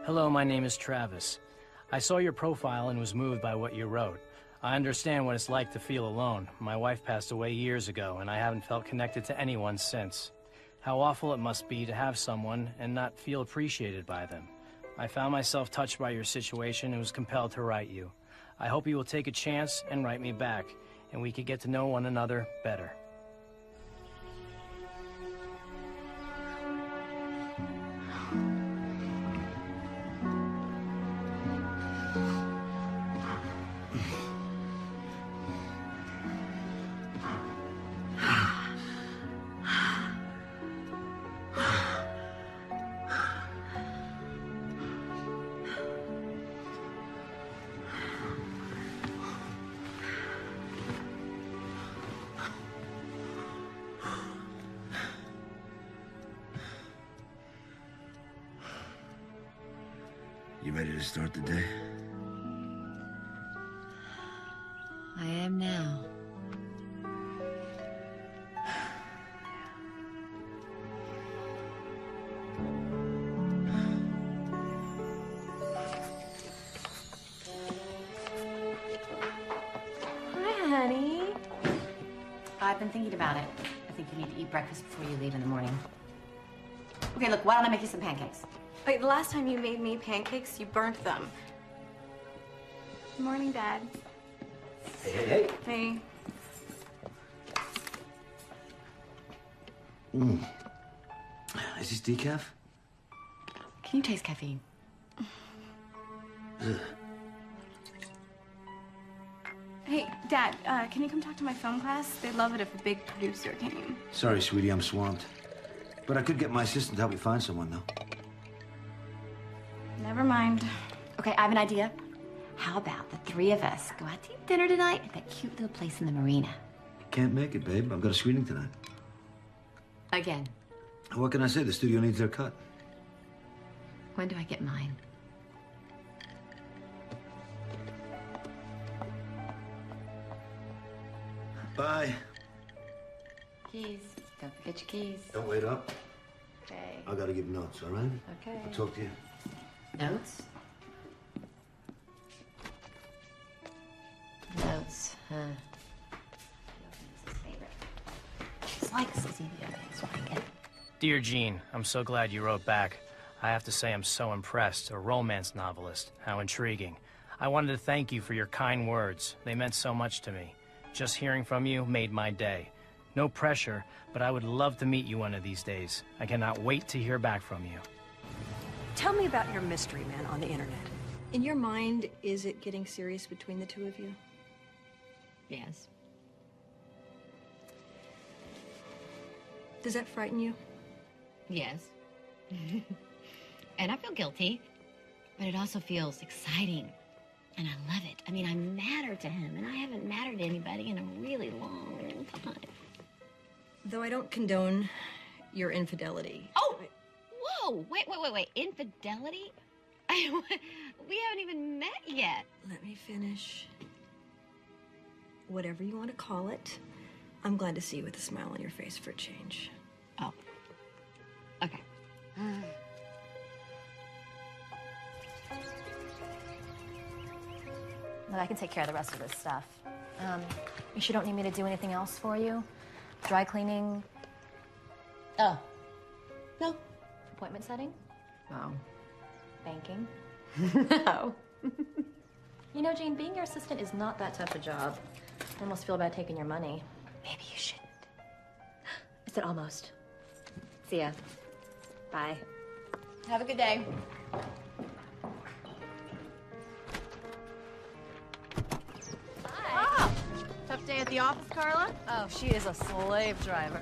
Hello, my name is Travis. I saw your profile and was moved by what you wrote. I understand what it's like to feel alone. My wife passed away years ago, and I haven't felt connected to anyone since. How awful it must be to have someone and not feel appreciated by them. I found myself touched by your situation and was compelled to write you. I hope you will take a chance and write me back, and we could get to know one another better. You ready to start the day? I am now. Hi, honey. I've been thinking about it. I think you need to eat breakfast before you leave in the morning. Okay, look, why don't I make you some pancakes? Wait, the last time you made me pancakes, you burnt them. Good morning, Dad. Hey. Hey. Is this decaf? Can you taste caffeine? Hey, Dad, can you come talk to my film class? They'd love it if a big producer came. Sorry, sweetie, I'm swamped. But I could get my assistant to help you find someone, though. Never mind. Okay, I have an idea. How about the three of us go out to eat dinner tonight at that cute little place in the marina? Can't make it, babe. I've got a screening tonight. Again. What can I say? The studio needs their cut. When do I get mine? Bye. Keys. Don't forget your keys. Don't wait up. Okay. I gotta give notes, all right? Okay. I'll talk to you. Notes? Notes, huh? It's like Cecilia, so I get it. Dear Jean, I'm so glad you wrote back. I have to say I'm so impressed. A romance novelist. How intriguing. I wanted to thank you for your kind words. They meant so much to me. Just hearing from you made my day. No pressure, but I would love to meet you one of these days. I cannot wait to hear back from you. Tell me about your mystery man on the internet. In your mind, is it getting serious between the two of you? Yes. Does that frighten you? Yes. And I feel guilty, but it also feels exciting. And I love it. I mean, I matter to him, and I haven't mattered to anybody in a really long time. Though I don't condone your infidelity. Oh! Whoa! Wait. Infidelity? We haven't even met yet. Let me finish. Whatever you want to call it, I'm glad to see you with a smile on your face for a change. Oh. Okay. Look, I can take care of the rest of this stuff. You sure don't need me to do anything else for you? Dry cleaning? Oh. No. Appointment setting? Oh. Banking? No. You know, Jean, being your assistant is not that tough a job. I almost feel bad taking your money. Maybe you shouldn't. I said almost. See ya. Bye. Have a good day. Ah, tough day at the office, Carla? Oh, she is a slave driver.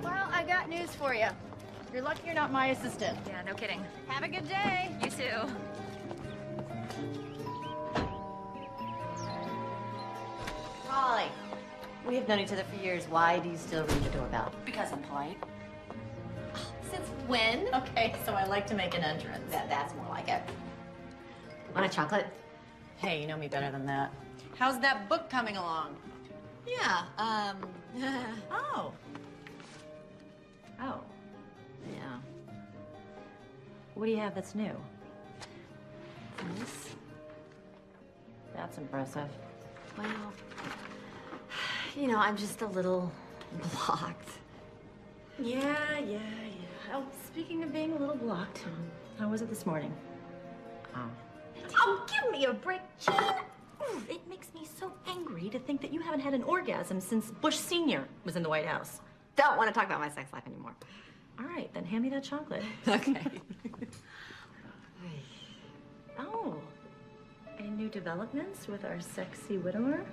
Well, I got news for you. You're lucky you're not my assistant. Yeah, no kidding. Have a good day. You too. Holly, we have known each other for years. Why do you still ring the doorbell? Because I'm polite. Since when? Okay, so I like to make an entrance. That's more like it. Want a chocolate? Hey, you know me better than that. How's that book coming along? Yeah, Oh. Oh. Yeah. What do you have that's new? This? That's impressive. Well, you know, I'm just a little blocked. Yeah. Oh, speaking of being a little blocked, how was it this morning? Oh, give me a break, Jean! Ooh, it makes me so angry to think that you haven't had an orgasm since Bush Sr. was in the White House. Don't want to talk about my sex life anymore. All right, then hand me that chocolate. Okay. Oh, any new developments with our sexy widower?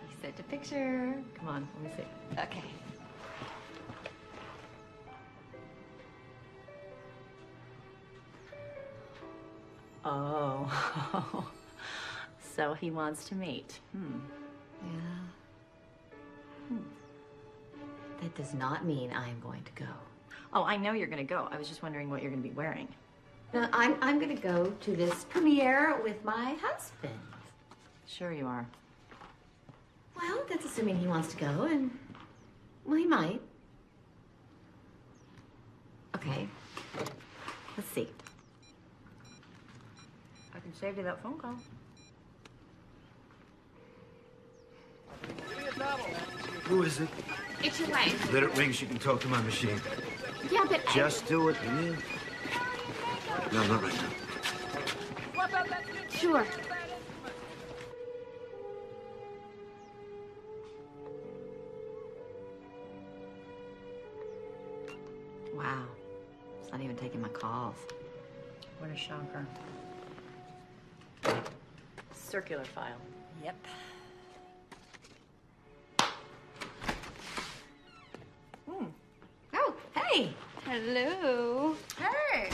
He sent a picture. Come on, let me see. Okay. Oh, so he wants to mate. Yeah. That does not mean I am going to go. Oh, I know you're gonna go. I was just wondering what you're gonna be wearing. No, I'm going to go to this premiere with my husband. Sure you are. Well, that's assuming he wants to go, and well, he might. Okay. Let's see. I can save you that phone call. Who is it? It's your wife. Let it ring so you can talk to my machine. Yeah, but Just do it. Yeah. No, not right now. Sure. Wow. It's not even taking my calls. What a shocker. Circular file. Yep. Oh, hey. Hello. Hey.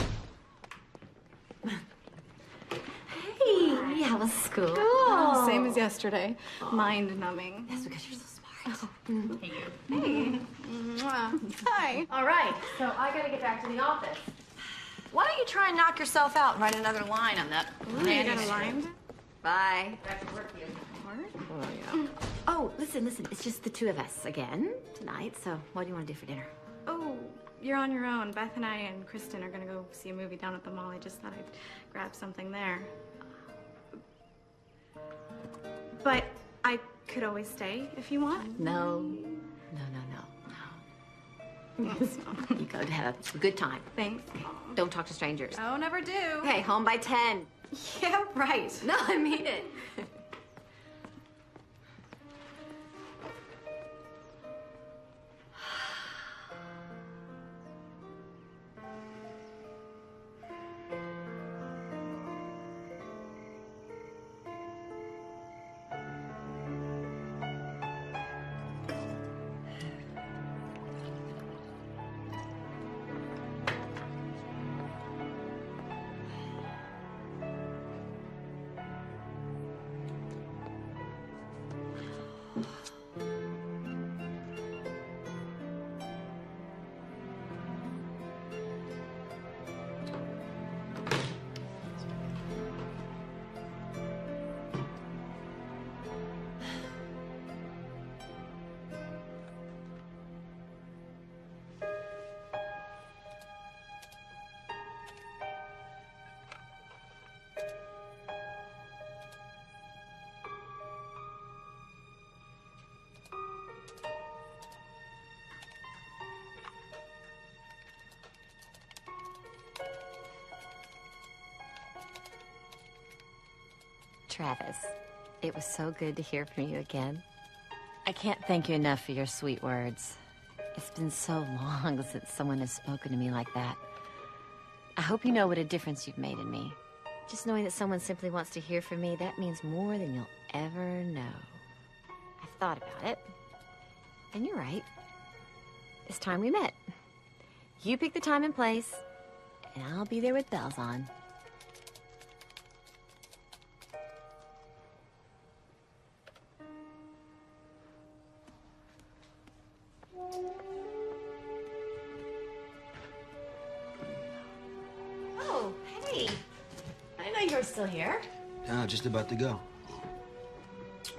Hey, how was school? Oh, same as yesterday. Mind numbing. That's because you're so smart. Hey, you. Hey. Mwah. Hi. All right, so I gotta get back to the office. Why don't you try and knock yourself out and write another line on that? Ooh, you got a line? Bye. Back to work, you. Oh, yeah. Oh, listen. It's just the two of us again tonight. So what do you want to do for dinner? Oh, you're on your own. Beth and I and Kristen are gonna go see a movie down at the mall. I just thought I'd grab something there. But I could always stay if you want. No. Yes. You go to have a good time. Thanks. Don't talk to strangers. Oh, never do. Okay, home by 10. Yeah, right. No, I mean it. Travis, it was so good to hear from you again. I can't thank you enough for your sweet words. It's been so long since someone has spoken to me like that. I hope you know what a difference you've made in me. Just knowing that someone simply wants to hear from me, that means more than you'll ever know. I've thought about it, and you're right. It's time we met. You pick the time and place, and I'll be there with bells on. Oh, hey. I didn't know you were still here. Just about to go.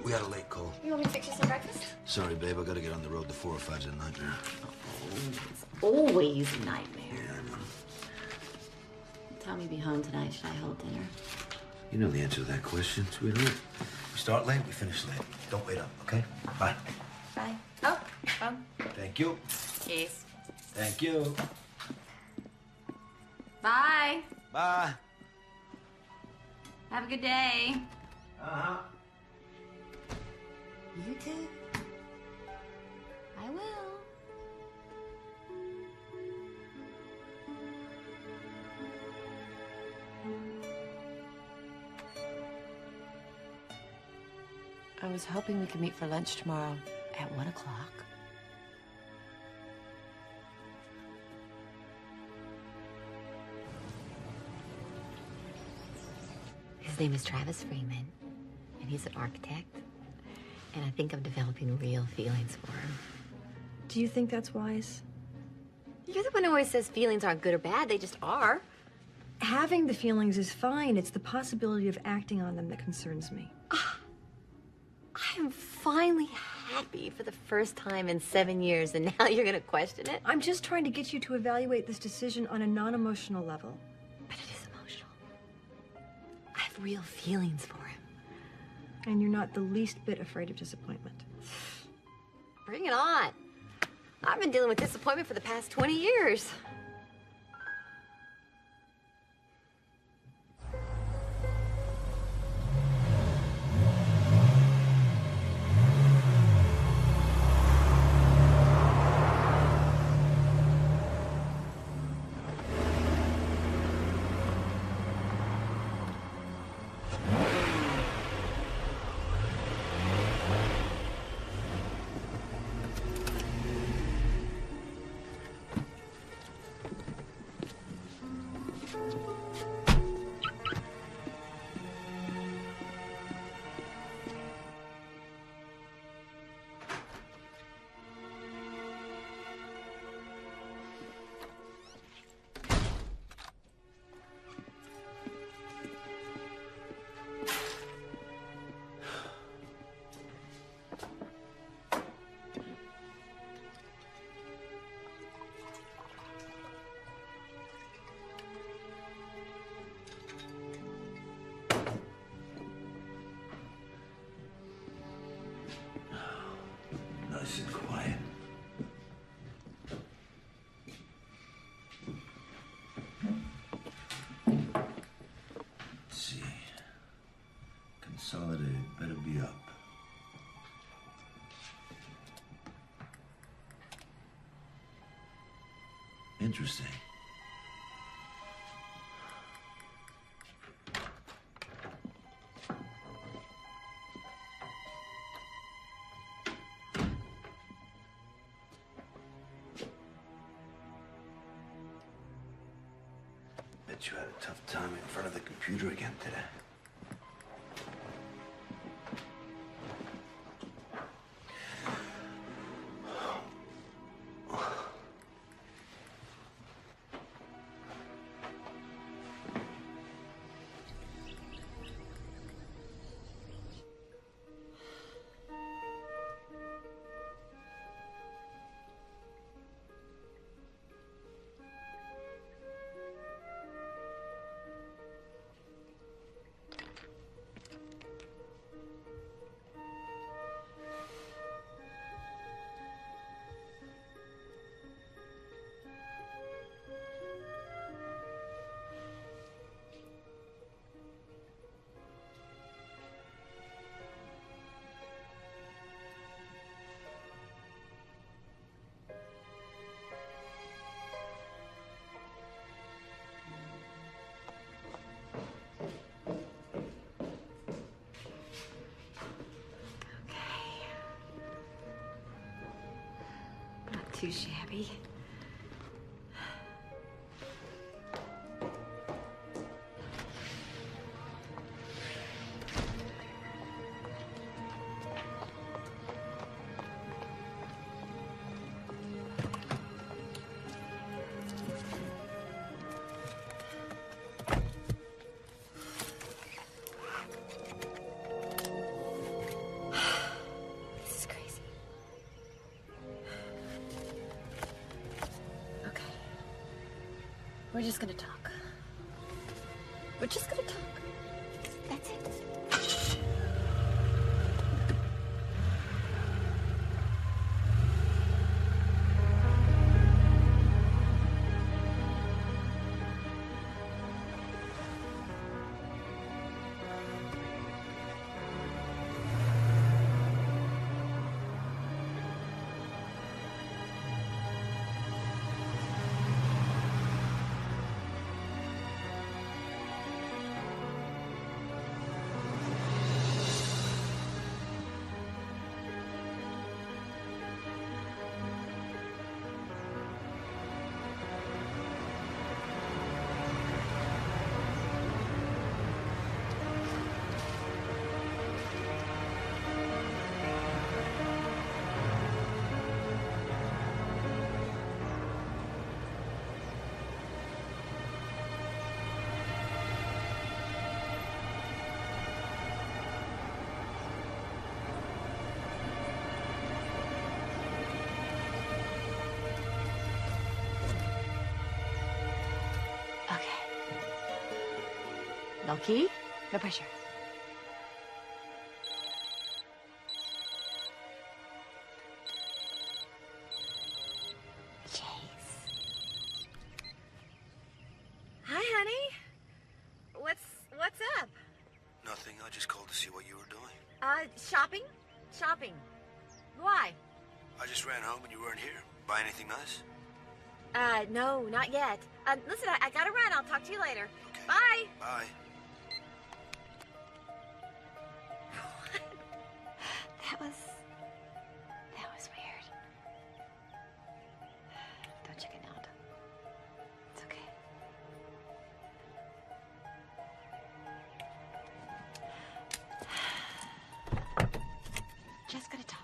We had a late call. You want me to fix you some breakfast? Sorry, babe. I gotta get on the road. The 405's a nightmare. It's always a nightmare. Yeah, I know. Tommy be home tonight? Should I hold dinner? You know the answer to that question, sweetheart. We start late, we finish late. Don't wait up, okay? Bye. Bye. Oh, phone. Thank you. Keys. Thank you. Bye. Bye. Have a good day. Uh-huh. You too. I will. I was hoping we could meet for lunch tomorrow at 1 o'clock. His name is Travis Freeman, and he's an architect. And I think I'm developing real feelings for him. Do you think that's wise? You're the one who always says feelings aren't good or bad, they just are. Having the feelings is fine. It's the possibility of acting on them that concerns me. I am finally happy for the first time in 7 years, and now you're gonna question it? I'm just trying to get you to evaluate this decision on a non-emotional level. But it is emotional. I have real feelings for him. And you're not the least bit afraid of disappointment. Bring it on. I've been dealing with disappointment for the past 20 years. Nice and quiet. Let's see. Consolidated better be up. Interesting. Bet you had a tough time in front of the computer again today. Too shabby. This is crazy. Okay. We're just gonna talk. We're just gonna talk. That's it. No key, no pressure. Chase. Hi, honey. What's up? Nothing. I just called to see what you were doing. Shopping? Shopping. Why? I just ran home and you weren't here. Buy anything nice? No, not yet. Listen, I gotta run. I'll talk to you later. Okay. Bye. Bye. That was weird. Don't chicken out. It's okay. Just gonna talk.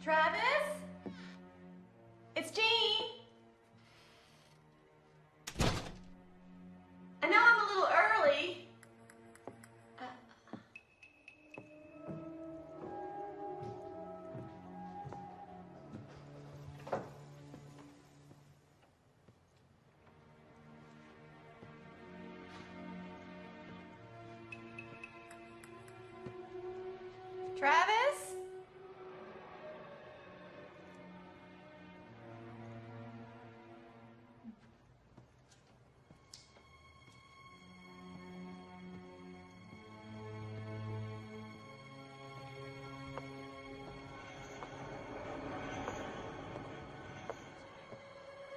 Travis? It's Jean. I know I'm a little early. Travis?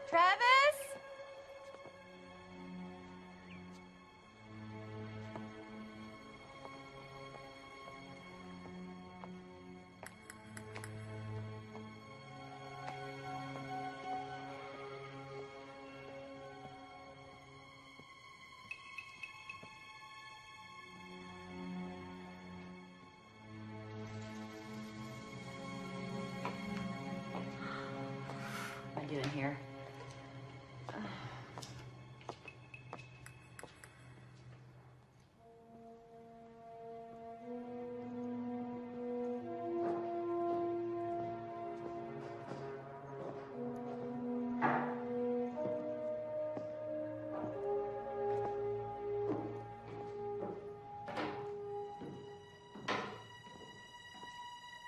Travis? What am I doing here?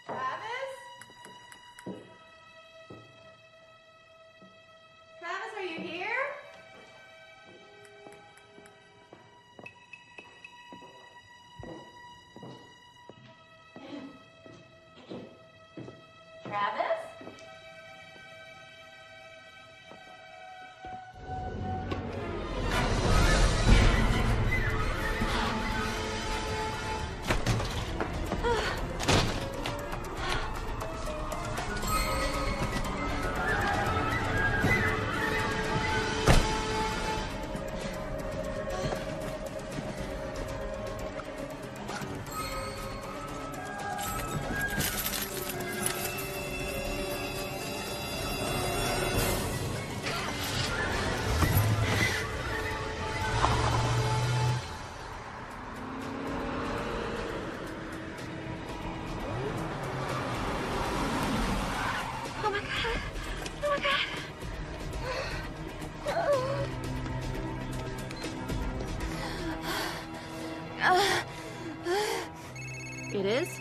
Travis? Travis, are you here? Travis? Oh my god. Oh my god. It is?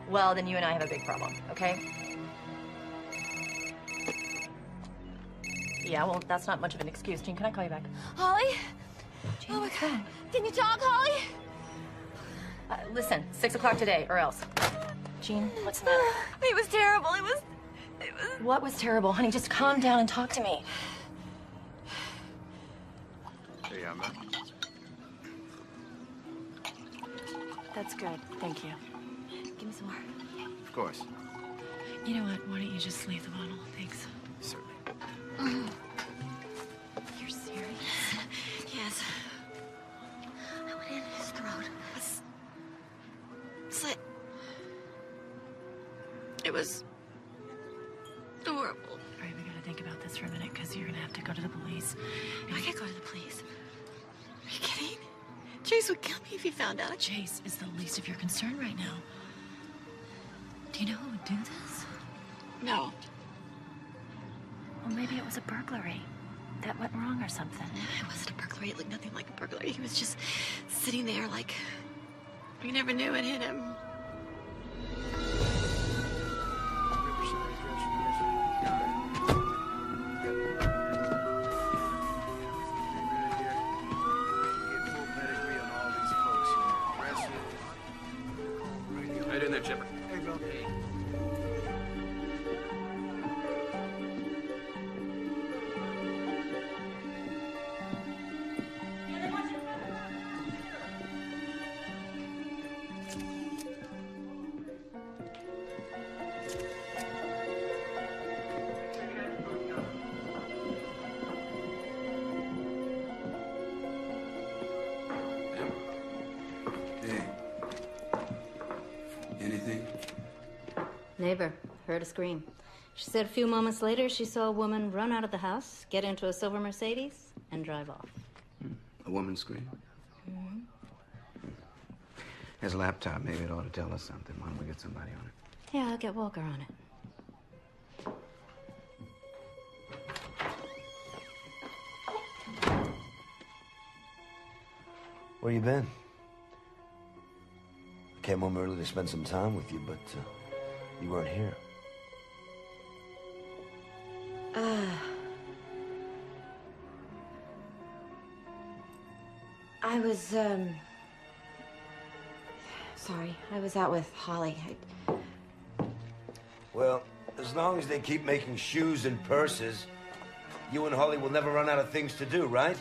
Well, then you and I have a big problem, okay? Yeah, well, that's not much of an excuse. Jean, can I call you back? Holly? Jean, Oh my what's god. wrong? Can you talk, Holly? Listen, 6 o'clock today, or else. Jean, what's the matter? It was terrible. It was... What was terrible? Honey, just calm down and talk to me. Hey, I'm back. That's good. Thank you. Give me some more. Of course. You know what? Why don't you just leave the bottle? Thanks. Certainly. You're serious? Yes. I went in his throat. Slit. It was horrible. All right, we gotta think about this for a minute, because you're gonna have to go to the police. I can't go to the police. Are you kidding? Chase would kill me if he found out. Chase is the least of your concern right now. Do you know who would do this? No. Well, maybe it was a burglary that went wrong or something. It wasn't a burglary. It looked nothing like a burglary. He was just sitting there like... We never knew it hit him. How you doing there, Chipper? Hey, Bill. Hey. Hey. Anything? Neighbor heard a scream. She said a few moments later she saw a woman run out of the house, get into a silver Mercedes, and drive off. A woman scream? Mm-hmm. There's a laptop. Maybe it ought to tell us something. Why don't we get somebody on it? Yeah, I'll get Walker on it. Where you been? I came home early to spend some time with you, but you weren't here. I was, sorry. I was out with Holly. Well, as long as they keep making shoes and purses, you and Holly will never run out of things to do, right?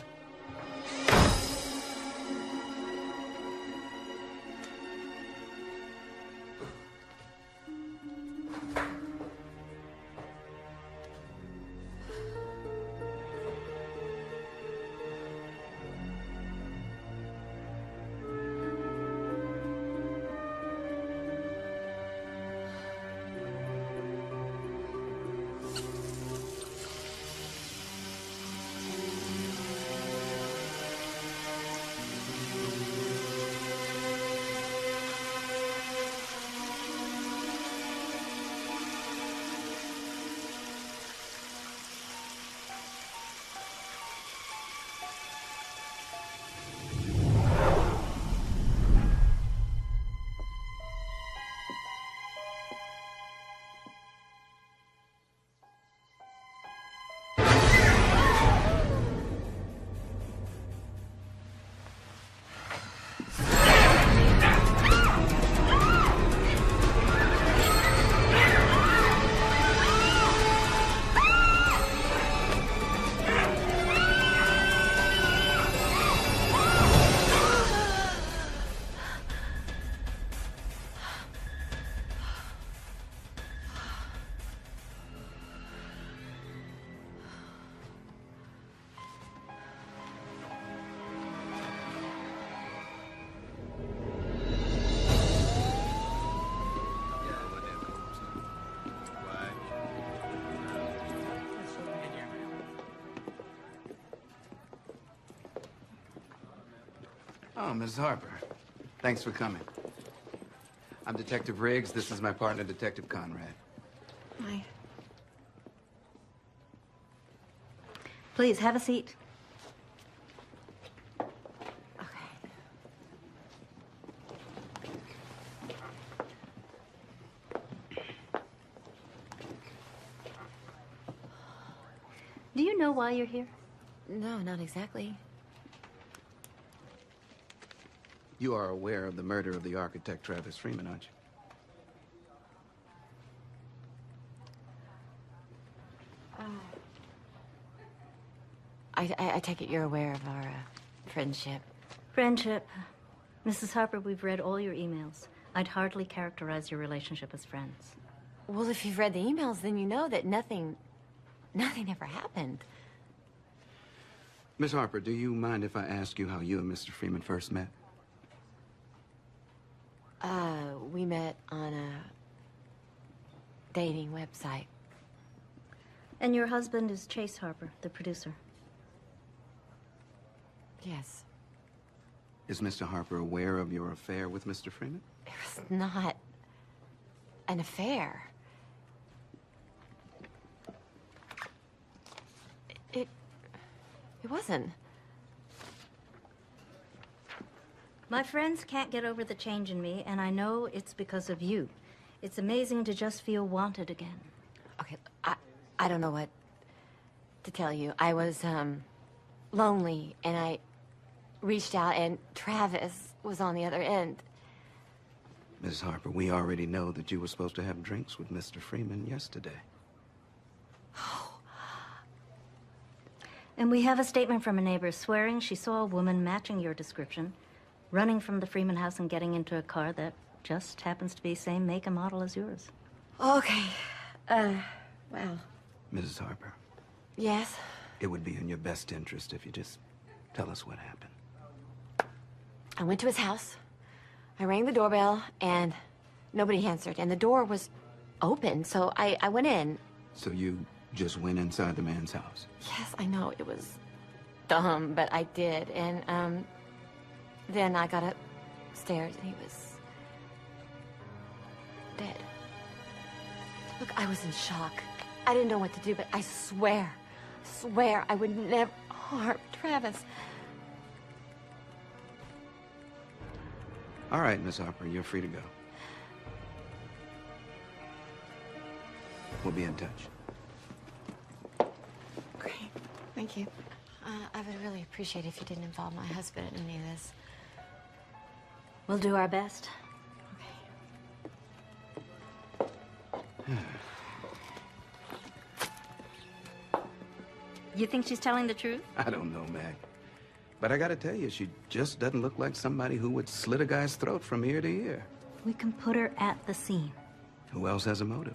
Oh, Miss Harper. Thanks for coming. I'm Detective Riggs. This is my partner, Detective Conrad. Hi. Please, have a seat. Do you know why you're here? No, not exactly. You are aware of the murder of the architect Travis Freeman, aren't you? I take it you're aware of our friendship. Friendship. Mrs. Harper, we've read all your emails. I'd hardly characterize your relationship as friends. Well, if you've read the emails, then you know that nothing ever happened. Miss Harper, do you mind if I ask you how you and Mr. Freeman first met? We met on a dating website. And your husband is Chase Harper, the producer. Yes. Is Mr. Harper aware of your affair with Mr. Freeman? It was not an affair. It wasn't. My friends can't get over the change in me, and I know it's because of you. It's amazing to just feel wanted again. Okay, I don't know what to tell you. I was, lonely, and I reached out, and Travis was on the other end. Miss Harper, we already know that you were supposed to have drinks with Mr. Freeman yesterday. And we have a statement from a neighbor swearing she saw a woman matching your description, running from the Freeman house and getting into a car that just happens to be same make and model as yours. Okay. Well. Mrs. Harper. Yes? It would be in your best interest if you just tell us what happened. I went to his house. I rang the doorbell, and nobody answered. And the door was open, so I went in. So you just went inside the man's house? Yes, I know. It was dumb, but I did. And, then I got upstairs, and he was dead. Look, I was in shock. I didn't know what to do, but I swear I would never harm Travis. All right, Miss Harper, you're free to go. We'll be in touch. Great. Thank you. I would really appreciate it if you didn't involve my husband in any of this. We'll do our best. You think she's telling the truth? I don't know, Mag. But I gotta tell you, she just doesn't look like somebody who would slit a guy's throat from ear to ear. We can put her at the scene. Who else has a motive?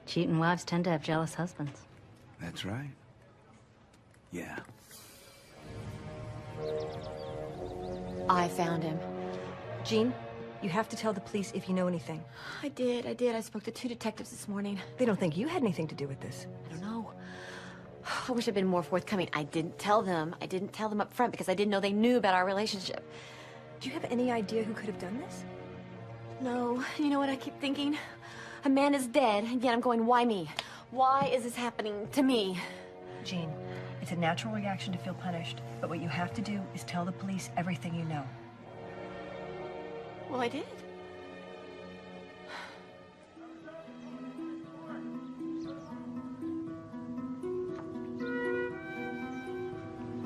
Cheating wives tend to have jealous husbands. That's right. Yeah. I found him. Jean, you have to tell the police if you know anything. I did. I spoke to 2 detectives this morning. They don't think you had anything to do with this. I don't know. I wish I'd been more forthcoming. I didn't tell them. I didn't tell them up front because I didn't know they knew about our relationship. Do you have any idea who could have done this? No. You know what I keep thinking? A man is dead, and yet I'm going, why me? Why is this happening to me? Jean, it's a natural reaction to feel punished, but what you have to do is tell the police everything you know. Well, I did.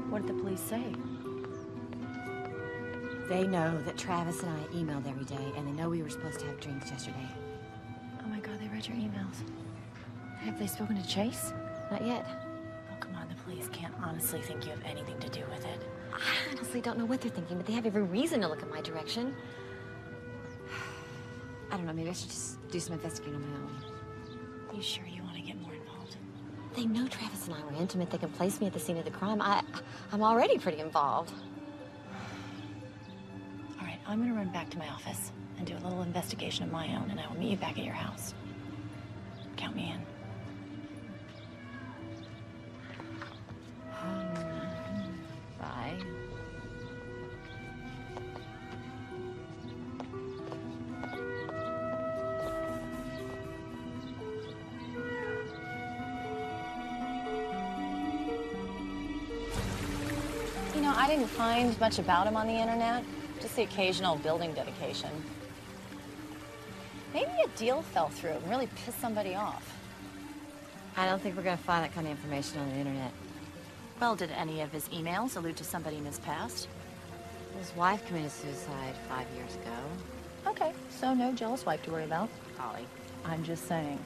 What did the police say? They know that Travis and I emailed every day, and they know we were supposed to have drinks yesterday. Oh my God, they read your emails. Have they spoken to Chase? Not yet. Oh, come on, the police can't honestly think you have anything to do with it. I honestly don't know what they're thinking, but they have every reason to look in my direction. I don't know, maybe I should just do some investigating on my own. You sure you want to get more involved? They know Travis and I were intimate. They can place me at the scene of the crime. I'm already pretty involved. All right, I'm gonna run back to my office and do a little investigation of my own, and I will meet you back at your house. Count me in. Bye. didn't find much about him on the internet. Just the occasional building dedication. Maybe a deal fell through and really pissed somebody off. I don't think we're gonna find that kind of information on the internet. Well, did any of his emails allude to somebody in his past? His wife committed suicide 5 years ago. Okay, so no jealous wife to worry about. Holly. I'm just saying.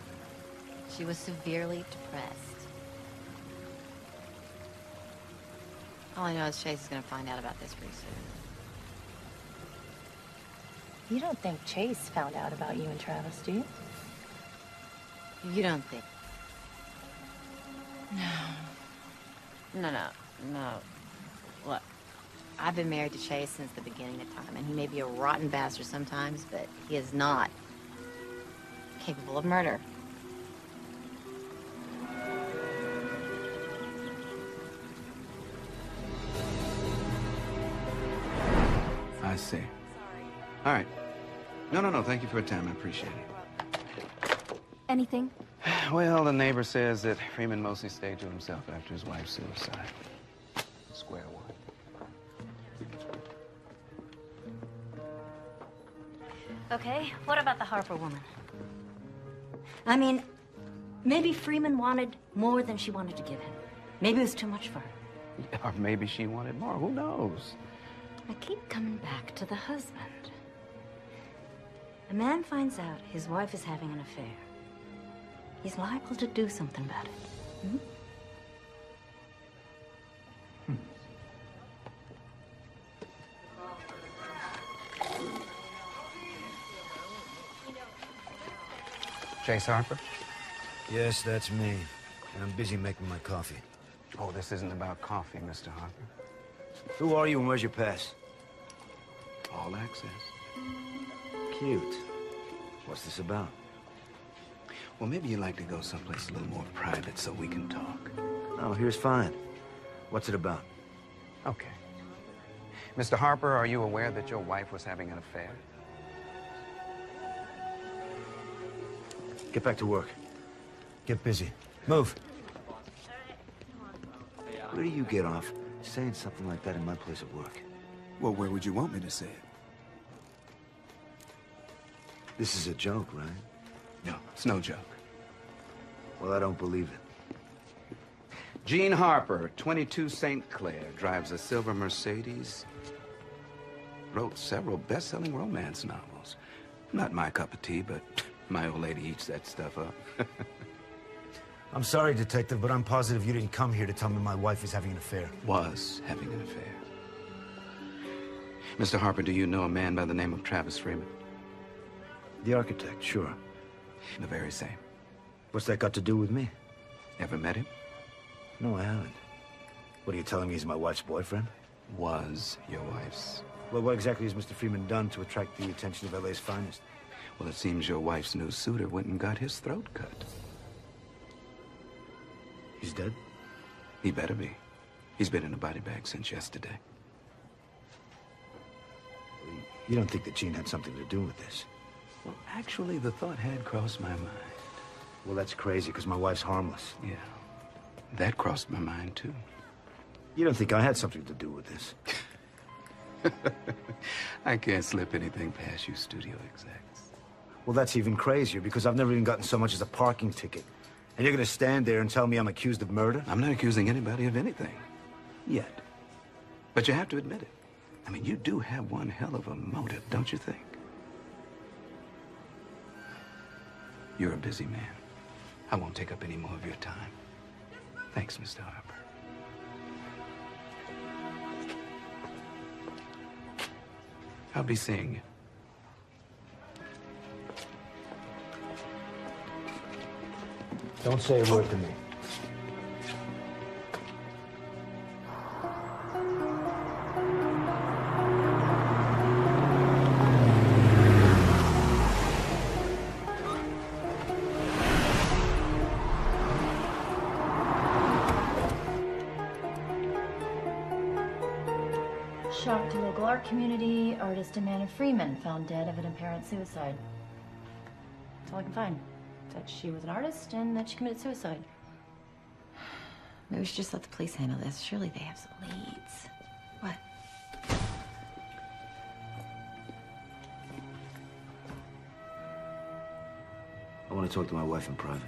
She was severely depressed. All I know is Chase is gonna find out about this pretty soon. You don't think Chase found out about you and Travis, do you? You don't think? No. Look, I've been married to Chase since the beginning of time, and he may be a rotten bastard sometimes, but he is not capable of murder. I see. All right. No, thank you for your time. I appreciate it. Anything? Well, the neighbor says that Freeman mostly stayed to himself after his wife's suicide. Square one. Okay, what about the Harper woman? I mean, maybe Freeman wanted more than she wanted to give him. Maybe it was too much for her. Or maybe she wanted more. Who knows? I keep coming back to the husband. A man finds out his wife is having an affair. He's liable to do something about it. Hmm? Chase Harper? Yes, that's me. And I'm busy making my coffee. Oh, this isn't about coffee, Mr. Harper. Who are you and where's your pass? All access. Cute. What's this about? Well, maybe you'd like to go someplace a little more private so we can talk. Oh, here's fine. What's it about? Okay. Mr. Harper, are you aware that your wife was having an affair? Get back to work. Get busy. Move. Where do you get off saying something like that in my place of work? Well, where would you want me to say it? This is a joke, right? No, it's no joke. Well, I don't believe it. Gene Harper, 22 St. Clair, drives a silver Mercedes. Wrote several best-selling romance novels. Not my cup of tea, but my old lady eats that stuff up. I'm sorry, Detective, but I'm positive you didn't come here to tell me my wife is having an affair. Was having an affair. Mr. Harper, do you know a man by the name of Travis Freeman? The architect, sure. The very same. What's that got to do with me? Ever met him? No, I haven't. What are you telling me, he's my wife's boyfriend? Was your wife's. Well, what exactly has Mr. Freeman done to attract the attention of LA's finest? Well, it seems your wife's new suitor went and got his throat cut. He's dead? He better be. He's been in a body bag since yesterday. You don't think that Gene had something to do with this? Well, actually, the thought had crossed my mind. Well, that's crazy, because my wife's harmless. Yeah. That crossed my mind, too. You don't think I had something to do with this? I can't slip anything past you studio execs. Well, that's even crazier, because I've never even gotten so much as a parking ticket. And you're gonna stand there and tell me I'm accused of murder? I'm not accusing anybody of anything. Yet. But you have to admit it. I mean, you do have one hell of a motive, don't you think? You're a busy man. I won't take up any more of your time. Thanks, Mr. Harper. I'll be seeing you. Don't say a word to me. Shock to local art community, artist Amanda Freeman found dead of an apparent suicide. That's all I can find. That she was an artist and that she committed suicide. Maybe we should just let the police handle this. Surely they have some leads. What? I want to talk to my wife in private.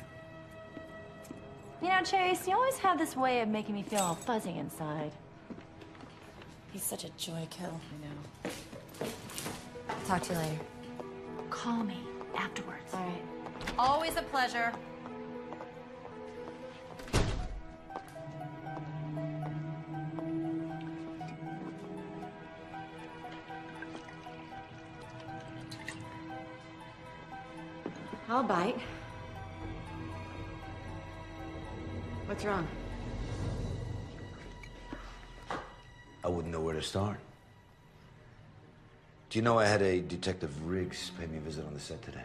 You know, Chase, you always have this way of making me feel all fuzzy inside. He's such a joy kill. I know. Talk to you later. Call me afterwards. All right. Always a pleasure. I'll bite. What's wrong? I wouldn't know where to start. Do you know I had a Detective Riggs pay me a visit on the set today?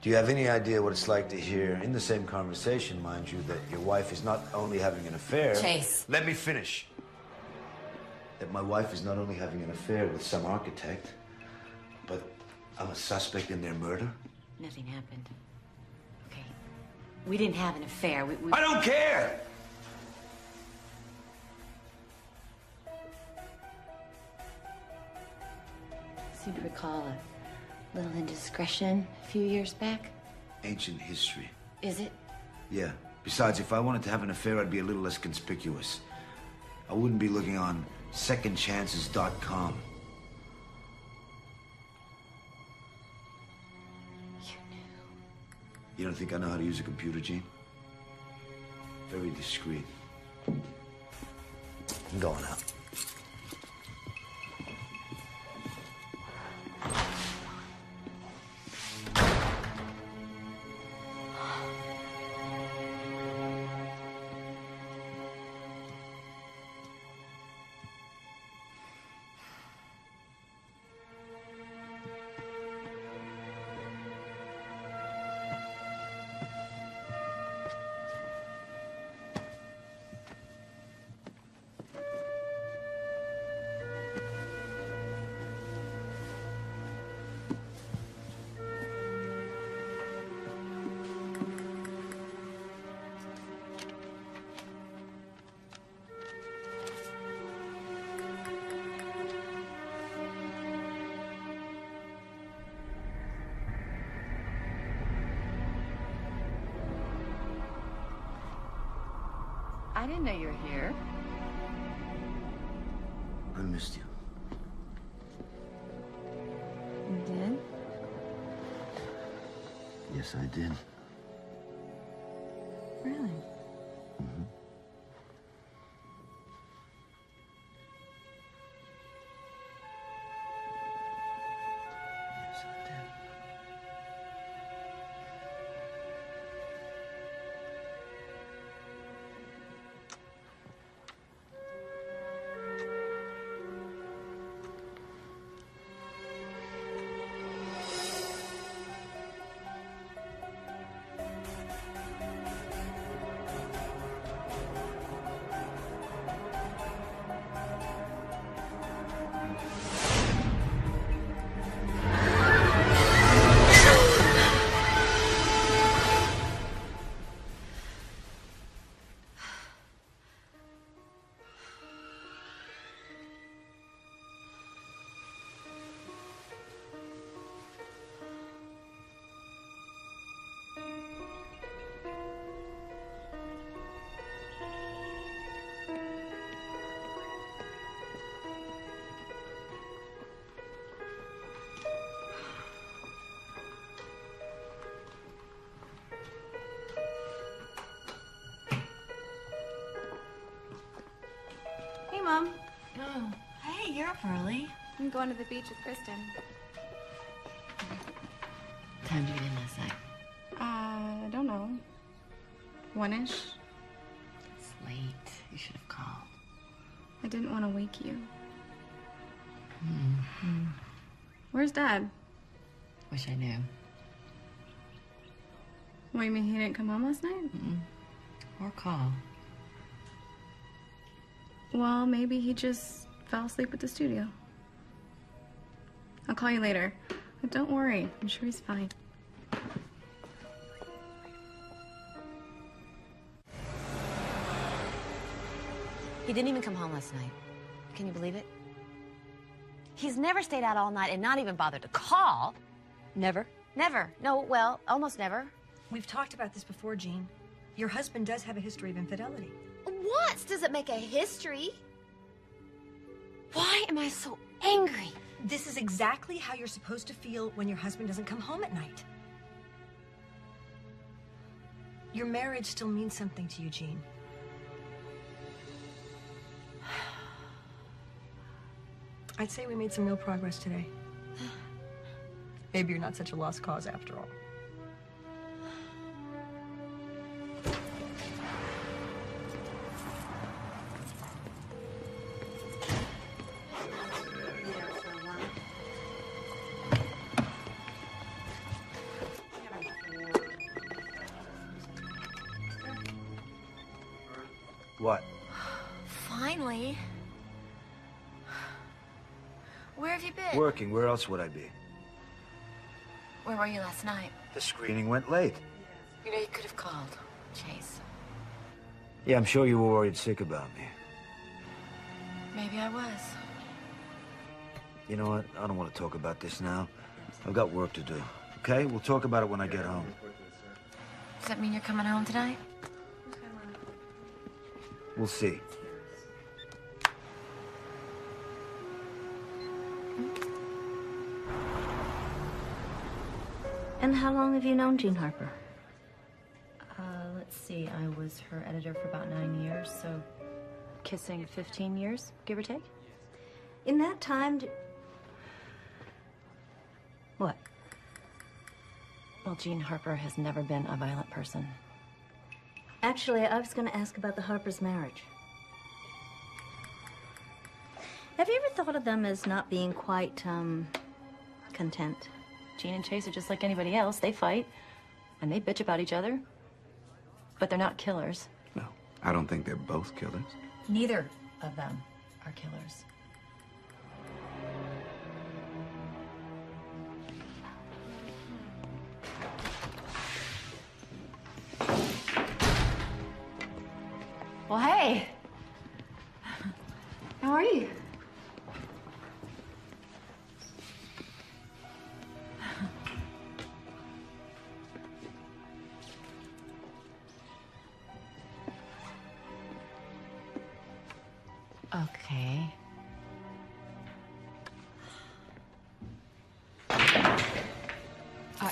Do you have any idea what it's like to hear, in the same conversation, mind you, that your wife is not only having an affair... Chase. Let me finish. That my wife is not only having an affair with some architect, but I'm a suspect in their murder? Nothing happened. Okay. We didn't have an affair. We... I don't care! Seem to recall a little indiscretion a few years back. Ancient history. Is it? Yeah. Besides, if I wanted to have an affair, I'd be a little less conspicuous. I wouldn't be looking on secondchances.com. You knew. You don't think I know how to use a computer, Gene? Very discreet. I'm going out. I didn't know you were here. I missed you. You did? Yes, I did. Really? Mm-hmm. Yes, I did. Hey, Mom. Oh, hey, you're up early. I'm going to the beach with Kristen. What time did you get in last night? I don't know. 1-ish. It's late. You should have called. I didn't want to wake you. Mm-hmm. Where's Dad? Wish I knew. What, you mean he didn't come home last night? Mm-mm. Or call. Well, maybe he just fell asleep at the studio. I'll call you later. But don't worry, I'm sure he's fine. He didn't even come home last night. Can you believe it? He's never stayed out all night and not even bothered to call. Never? Never. No, well, almost never. We've talked about this before, Jean. Your husband does have a history of infidelity. What? Does it make a history? Why am I so angry? This is exactly how you're supposed to feel when your husband doesn't come home at night. Your marriage still means something to you, Jean. I'd say we made some real progress today. Maybe you're not such a lost cause after all. What? Finally. Where have you been? Working. Where else would I be? Where were you last night? The screening went late. You know, you could have called Chase. Yeah, I'm sure you were worried sick about me. Maybe I was. You know what? I don't want to talk about this now. I've got work to do. Okay? We'll talk about it when I get home. Does that mean you're coming home tonight? We'll see. And how long have you known Jean Harper? Let's see. I was her editor for about 9 years, so kissing 15 years, give or take. In that time, what? Well, Jean Harper has never been a violent person. Actually, I was going to ask about the Harper's marriage. Have you ever thought of them as not being quite, content? Jean and Chase are just like anybody else. They fight, and they bitch about each other. But they're not killers. No, I don't think they're both killers. Neither of them are killers. Well, hey. How are you? Okay.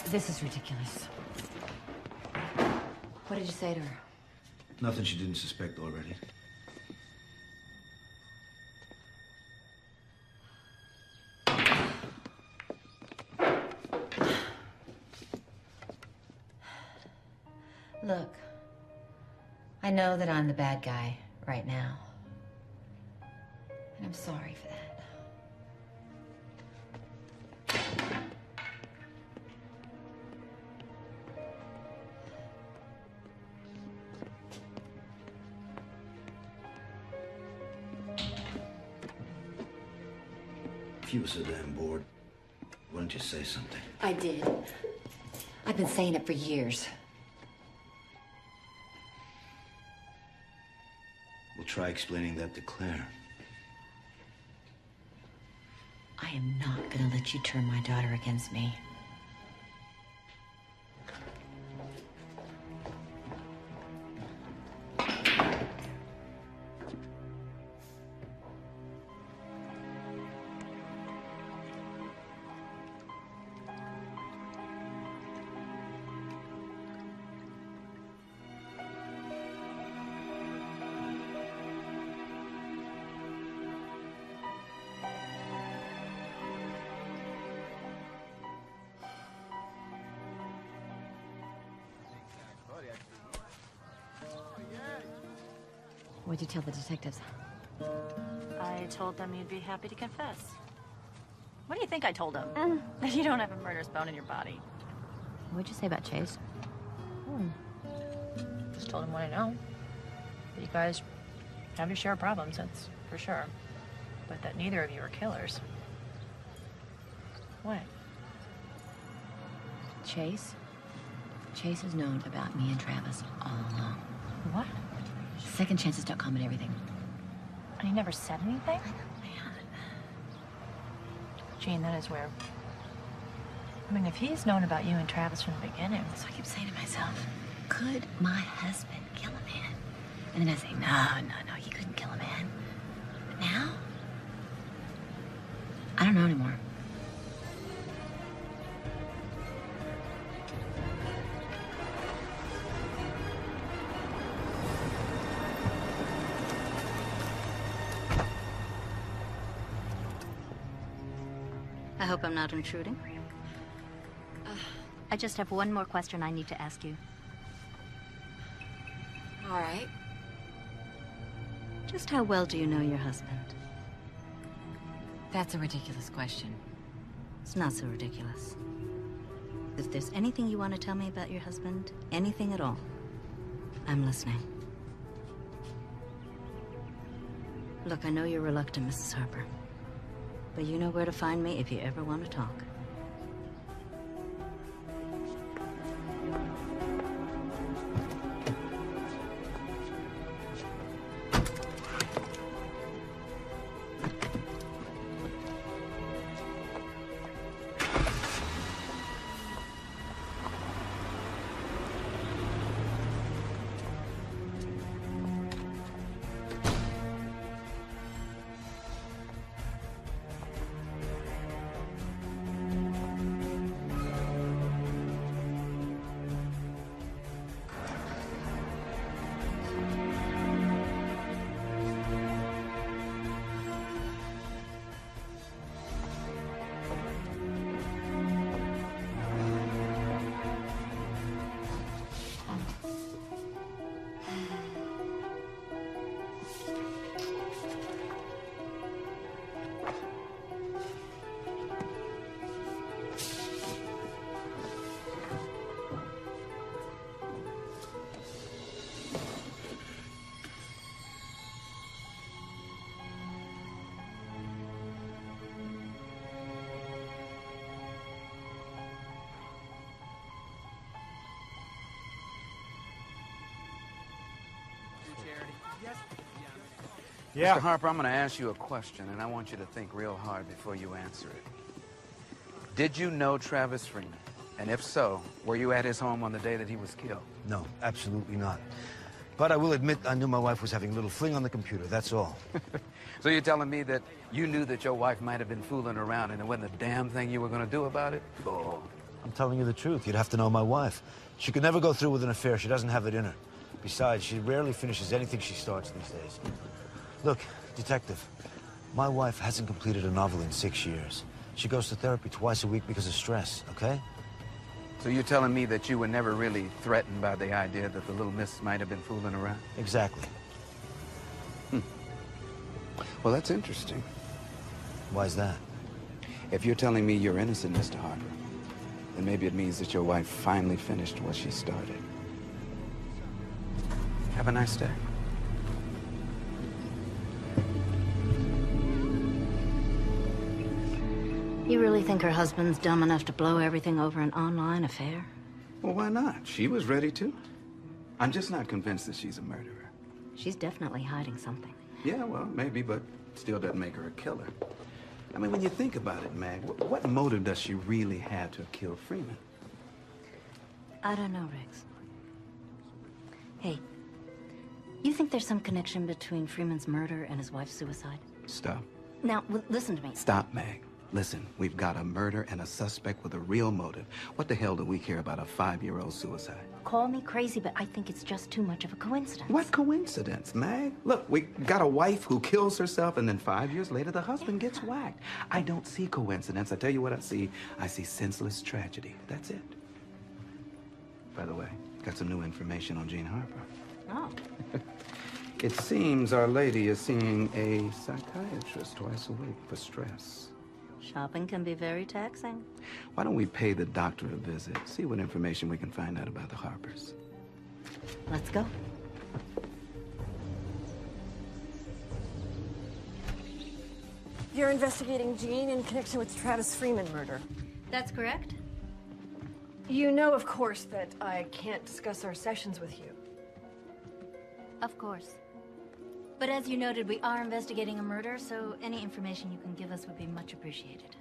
This is ridiculous. What did you say to her? Nothing she didn't suspect already. Look, I know that I'm the bad guy right now. And I'm sorry for that. If you were so damn bored, why don't you say something? I did. I've been saying it for years. We'll try explaining that to Claire. I am not gonna let you turn my daughter against me. What'd you tell the detectives? I told them you'd be happy to confess. What do you think I told them? That you don't have a murderous bone in your body. What'd you say about Chase? Just told him what I know. That you guys have your share of problems, that's for sure. But that neither of you are killers. What? Chase? Chase has known about me and Travis all along. What? Second chances don't come in everything. And he never said anything? I know, man. Jean, that is weird. I mean, if he's known about you and Travis from the beginning... So I keep saying to myself, could my husband kill a man? And then I say, no, he couldn't kill a man. But now, I don't know anymore. I hope I'm not intruding. I just have one more question I need to ask you. All right. Just how well do you know your husband? That's a ridiculous question. It's not so ridiculous. If there's anything you want to tell me about your husband, anything at all, I'm listening. Look, I know you're reluctant, Mrs. Harper. But you know where to find me if you ever want to talk. Yeah. Mr. Harper, I'm going to ask you a question, and I want you to think real hard before you answer it. Did you know Travis Freeman? And if so, were you at his home on the day that he was killed? No, absolutely not. But I will admit I knew my wife was having a little fling on the computer, that's all. So you're telling me that you knew that your wife might have been fooling around and there wasn't a damn thing you were going to do about it? Oh. I'm telling you the truth. You'd have to know my wife. She could never go through with an affair. She doesn't have it in her. Besides, she rarely finishes anything she starts these days. Look, detective, my wife hasn't completed a novel in 6 years. She goes to therapy twice a week because of stress, okay? So you're telling me that you were never really threatened by the idea that the little miss might have been fooling around? Exactly. Well, that's interesting. Why's that? If you're telling me you're innocent, Mr. Harper, then maybe it means that your wife finally finished what she started. Have a nice day. You really think her husband's dumb enough to blow everything over an online affair? Well, why not? She was ready to. I'm just not convinced that she's a murderer. She's definitely hiding something. Yeah, well, maybe, but still doesn't make her a killer. I mean, when you think about it, Mag, what motive does she really have to kill Freeman? I don't know, Riggs. Hey, you think there's some connection between Freeman's murder and his wife's suicide? Stop. Now, listen to me. Stop, Mag. Listen, we've got a murder and a suspect with a real motive. What the hell do we care about a 5-year-old suicide? Call me crazy, but I think it's just too much of a coincidence. What coincidence, Mag? Look, we got a wife who kills herself, and then 5 years later, the husband gets whacked. I don't see coincidence. I tell you what I see. I see senseless tragedy. That's it. By the way, got some new information on Jean Harper. Oh. It seems Our Lady is seeing a psychiatrist twice a week for stress. Shopping can be very taxing. Why don't we pay the doctor a visit, see what information we can find out about the Harpers? Let's go. You're investigating Jean in connection with the Travis Freeman murder. That's correct. You know, of course, that I can't discuss our sessions with you. Of course. But as you noted, we are investigating a murder, so any information you can give us would be much appreciated.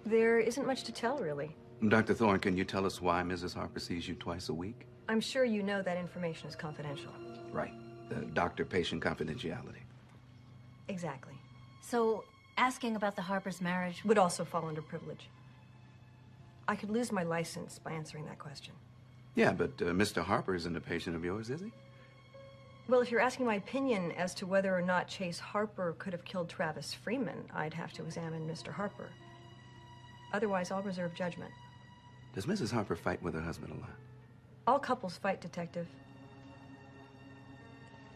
There isn't much to tell, really. Dr. Thorne, can you tell us why Mrs. Harper sees you twice a week? I'm sure you know that information is confidential. Right. The doctor-patient confidentiality. Exactly. So, asking about the Harper's marriage would also fall under privilege. I could lose my license by answering that question. Yeah, but Mr. Harper isn't a patient of yours, is he? Well, if you're asking my opinion as to whether or not Chase Harper could have killed Travis Freeman, I'd have to examine Mr. Harper. Otherwise, I'll reserve judgment. Does Mrs. Harper fight with her husband a lot? All couples fight, Detective.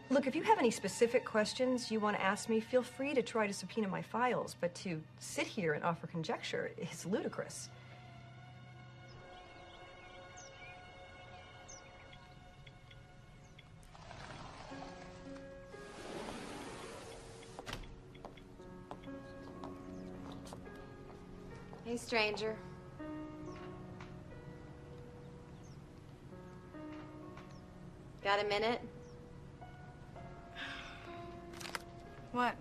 Look, if you have any specific questions you want to ask me, feel free to try to subpoena my files, but to sit here and offer conjecture is ludicrous. Hey, stranger. Got a minute? What?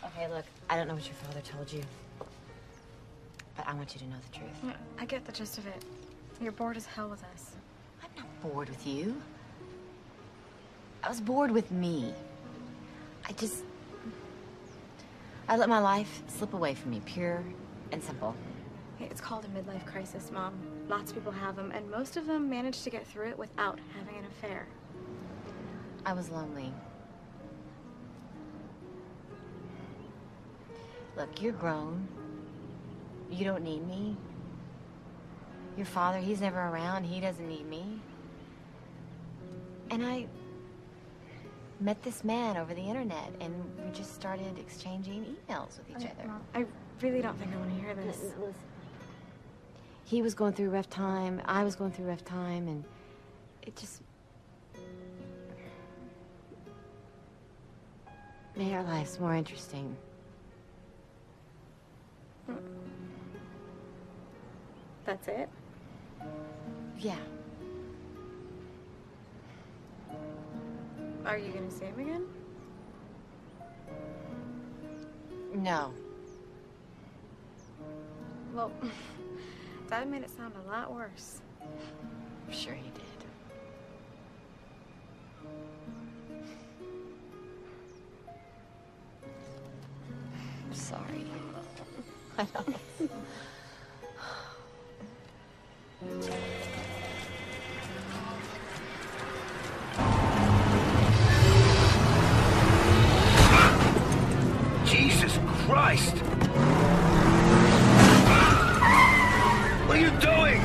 Okay, look, I don't know what your father told you, but I want you to know the truth. Yeah, I get the gist of it. You're bored as hell with us. I'm not bored with you. I was bored with me. I let my life slip away from me, pure and simple. Hey, it's called a midlife crisis, Mom. Lots of people have them, and most of them manage to get through it without having an affair. I was lonely. Look, you're grown. You don't need me. Your father, he's never around. He doesn't need me. And I met this man over the internet, and we just started exchanging emails with each other. Mom, I really don't think I want to hear this. Listen. He was going through a rough time, I was going through a rough time, and it just made our lives more interesting. That's it? Yeah. Are you gonna see him again? No. Well, Dad made it sound a lot worse. I'm sure he did. I'm sorry. I know. Jesus Christ! What are you doing?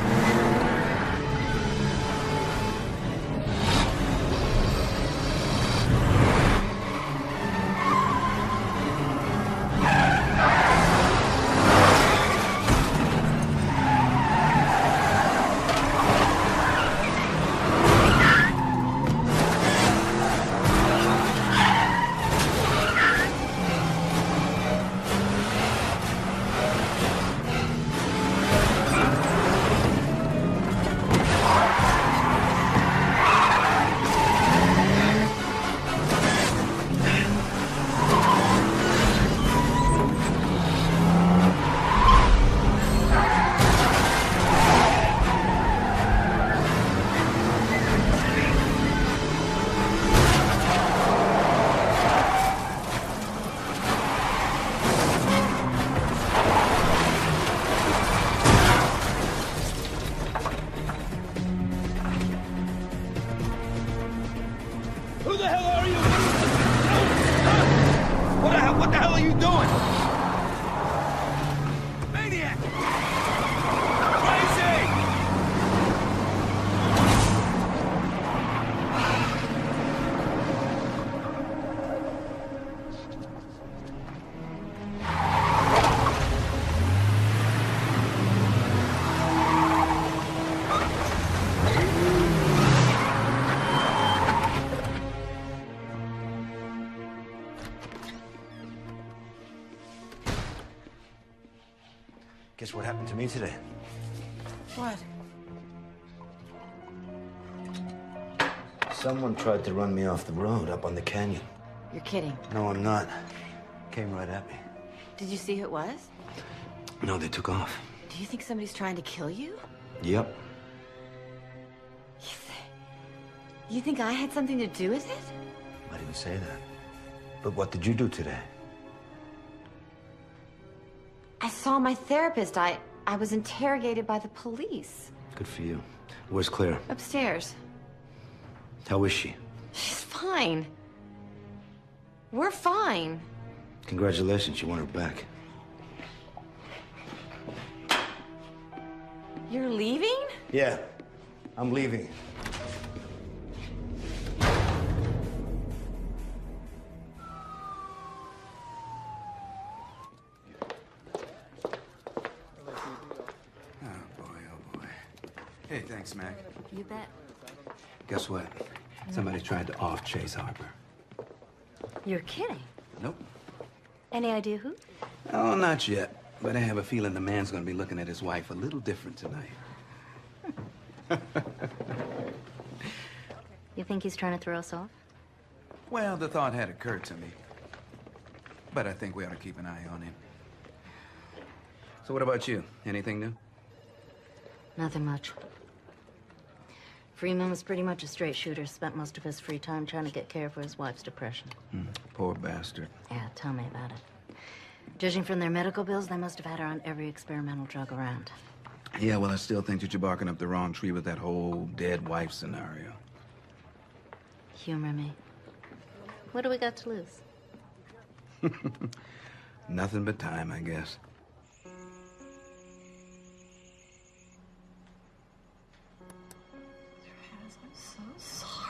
Who the hell are you? What the hell are you doing? Maniac! Crazy! Guess what happened to me today? What? Someone tried to run me off the road up on the canyon. You're kidding. No, I'm not. Came right at me. Did you see who it was? No, they took off. Do you think somebody's trying to kill you? Yep. You think I had something to do with it? I didn't say that. But what did you do today? I saw my therapist. I was interrogated by the police. Good for you. Where's Claire? Upstairs. How is she? She's fine. We're fine. Congratulations, you want her back. You're leaving? Yeah, I'm leaving. Hey, thanks, Mac. You bet. Guess what? Somebody tried to off-chase Harper. You're kidding. Nope. Any idea who? Oh, not yet. But I have a feeling the man's gonna be looking at his wife a little different tonight. You think he's trying to throw us off? Well, the thought had occurred to me. But I think we ought to keep an eye on him. So what about you? Anything new? Nothing much. Freeman was pretty much a straight shooter, spent most of his free time trying to get care for his wife's depression. Poor bastard. Yeah, tell me about it. Judging from their medical bills, they must have had her on every experimental drug around. Yeah, well, I still think that you're barking up the wrong tree with that whole dead wife scenario. Humor me. What do we got to lose? Nothing but time, I guess. I'm so sorry.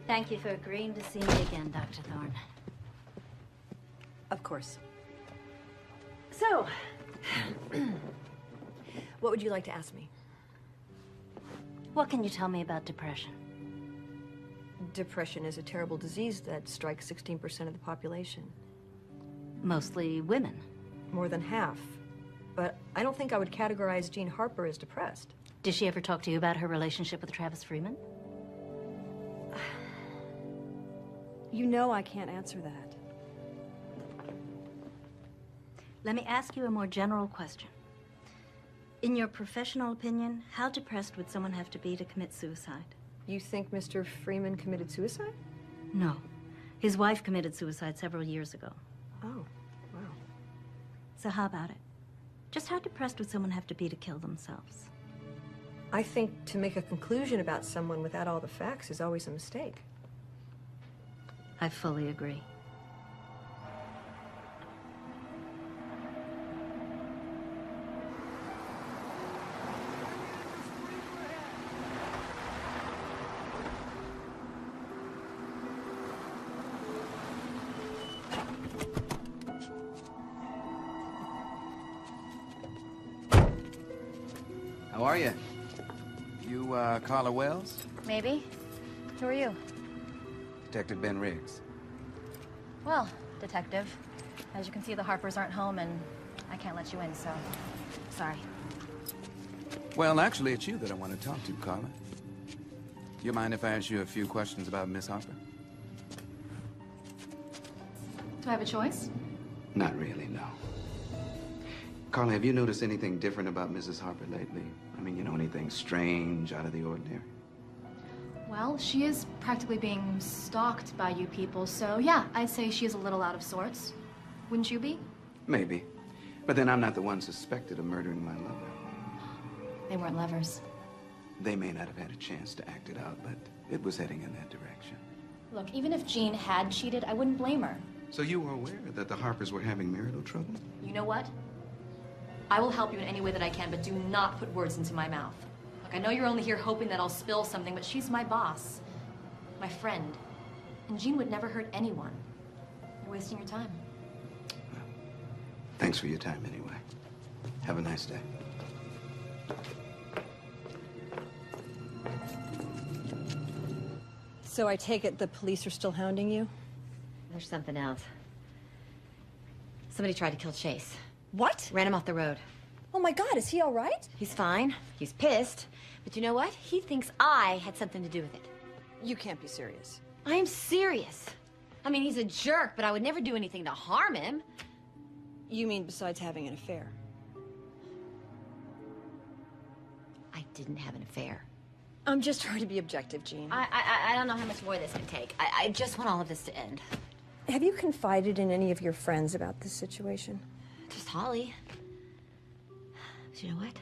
Thank you for agreeing to see me again, Dr. Thorne. Of course. So, what would you like to ask me? What can you tell me about depression? Depression is a terrible disease that strikes 16% of the population. Mostly women. More than half. But I don't think I would categorize Jean Harper as depressed. Did she ever talk to you about her relationship with Travis Freeman? You know I can't answer that. Let me ask you a more general question. In your professional opinion, how depressed would someone have to be to commit suicide? You think Mr. Freeman committed suicide? No. His wife committed suicide several years ago. Oh, wow. So how about it? Just how depressed would someone have to be to kill themselves? I think to make a conclusion about someone without all the facts is always a mistake. I fully agree. How are you? You, Carla Wells? Maybe. Who are you? Detective Ben Riggs. Well, detective, as you can see, the Harpers aren't home and I can't let you in, so sorry. Well, actually, it's you that I want to talk to, Carla. Do you mind if I ask you a few questions about Miss Harper? Do I have a choice? Not really, no. Carla, have you noticed anything different about Mrs. Harper lately? I mean, you know, anything strange, out of the ordinary? Well, she is practically being stalked by you people, so yeah, I'd say she is a little out of sorts. Wouldn't you be? Maybe. But then I'm not the one suspected of murdering my lover. They weren't lovers. They may not have had a chance to act it out, but it was heading in that direction. Look, even if Jean had cheated, I wouldn't blame her. So you were aware that the Harpers were having marital trouble? You know what? I will help you in any way that I can, but do not put words into my mouth. Look, I know you're only here hoping that I'll spill something, but she's my boss, my friend. And Jean would never hurt anyone. You're wasting your time. Well, thanks for your time anyway. Have a nice day. So I take it the police are still hounding you? There's something else. Somebody tried to kill Chase. What? Ran him off the road. Oh my God, is he all right? He's fine. He's pissed. But you know what? He thinks I had something to do with it. You can't be serious. I'm serious. I mean, he's a jerk, but I would never do anything to harm him. You mean besides having an affair? I didn't have an affair. I'm just trying to be objective, Jean. I don't know how much more this can take. I just want all of this to end. Have you confided in any of your friends about this situation? Just Holly. But you know what?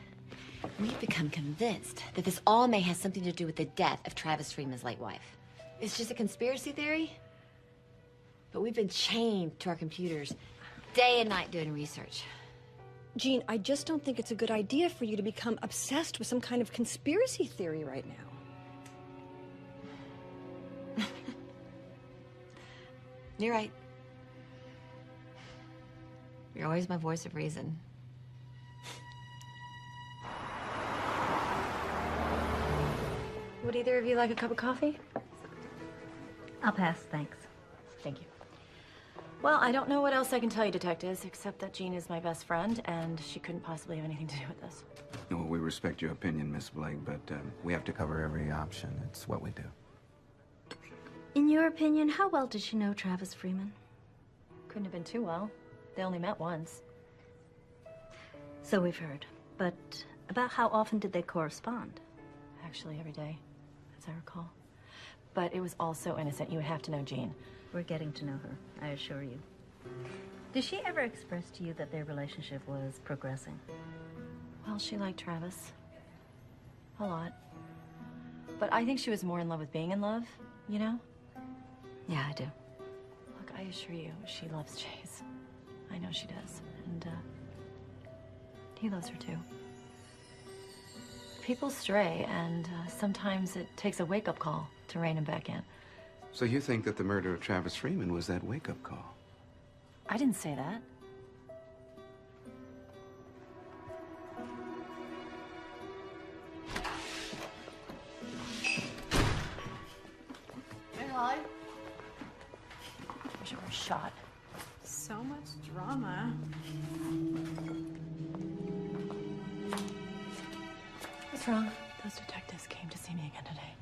We've become convinced that this all may have something to do with the death of Travis Freeman's late wife. It's just a conspiracy theory. But we've been chained to our computers day and night doing research. Jean, I just don't think it's a good idea for you to become obsessed with some kind of conspiracy theory right now. You're right. You're always my voice of reason. Would either of you like a cup of coffee? I'll pass, thanks. Thank you. Well, I don't know what else I can tell you, detectives, except that Jean is my best friend, and she couldn't possibly have anything to do with this. Well, we respect your opinion, Miss Blake, but we have to cover every option. It's what we do. In your opinion, how well did she know Travis Freeman? Couldn't have been too well. They only met once. So we've heard. But about how often did they correspond? Actually, every day, as I recall. But it was all so innocent. You would have to know Jean. We're getting to know her, I assure you. Did she ever express to you that their relationship was progressing? Well, she liked Travis. A lot. But I think she was more in love with being in love, you know? Yeah, I do. Look, I assure you, she loves Chase. I know she does. And, he loves her too. People stray, and sometimes it takes a wake-up call to rein him back in. So you think that the murder of Travis Freeman was that wake-up call? I didn't say that. Hey, Holly. Wish it were shot. So much drama. What's wrong? Those detectives came to see me again today.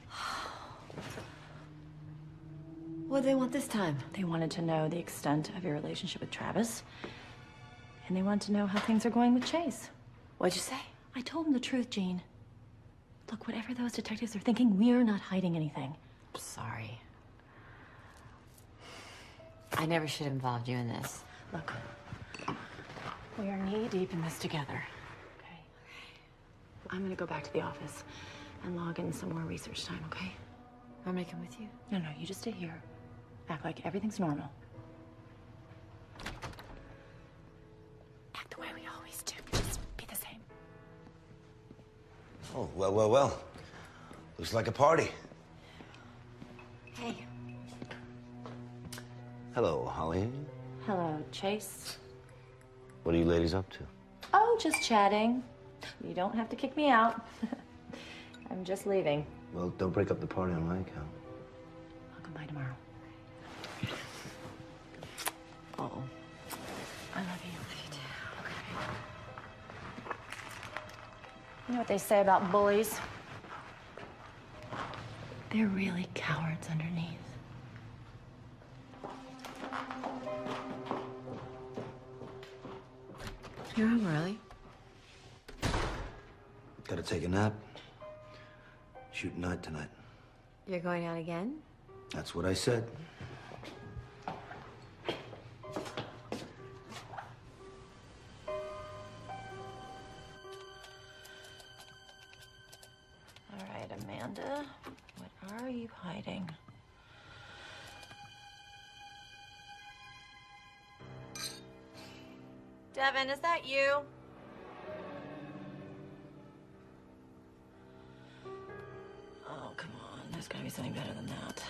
What do they want this time? They wanted to know the extent of your relationship with Travis. And they wanted to know how things are going with Chase. What'd you say? I told them the truth, Jean. Look, whatever those detectives are thinking, we're not hiding anything. I'm sorry. I never should have involved you in this. Look, we are knee-deep in this together, okay? I'm gonna go back to the office and log in some more research time, okay? I'm gonna come with you. No, you just stay here. Act like everything's normal. Act the way we always do. Just be the same. Oh, well. Looks like a party. Hey. Hello, Holly. Hello, Chase. What are you ladies up to? Oh, just chatting. You don't have to kick me out. I'm just leaving. Well, don't break up the party on my account. I'll come by tomorrow. Uh-oh. I love you. Okay. You know what they say about bullies? They're really cowards underneath. You're home early. Gotta take a nap. Shooting night tonight. You're going out again? That's what I said. All right, Amanda, what are you hiding? Devin, is that you? Oh, come on. There's gotta be something better than that.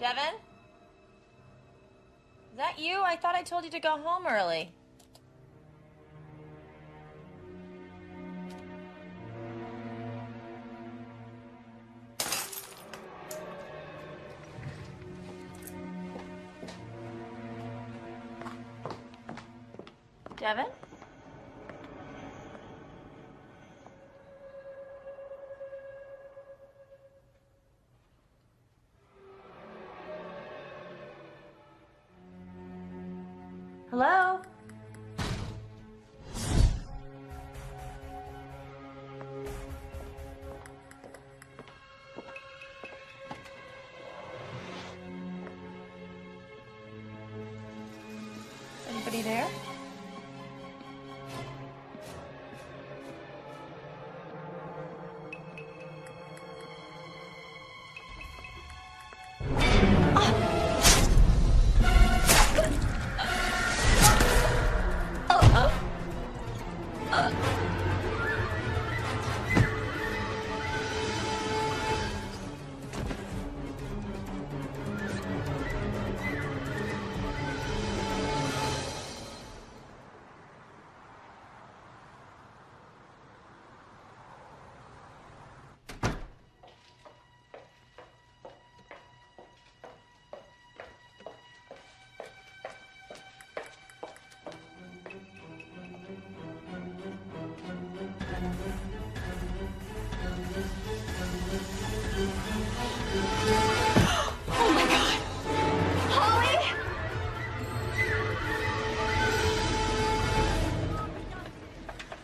Devin? Is that you? I thought I told you to go home early. Devin? Hello? Anybody there?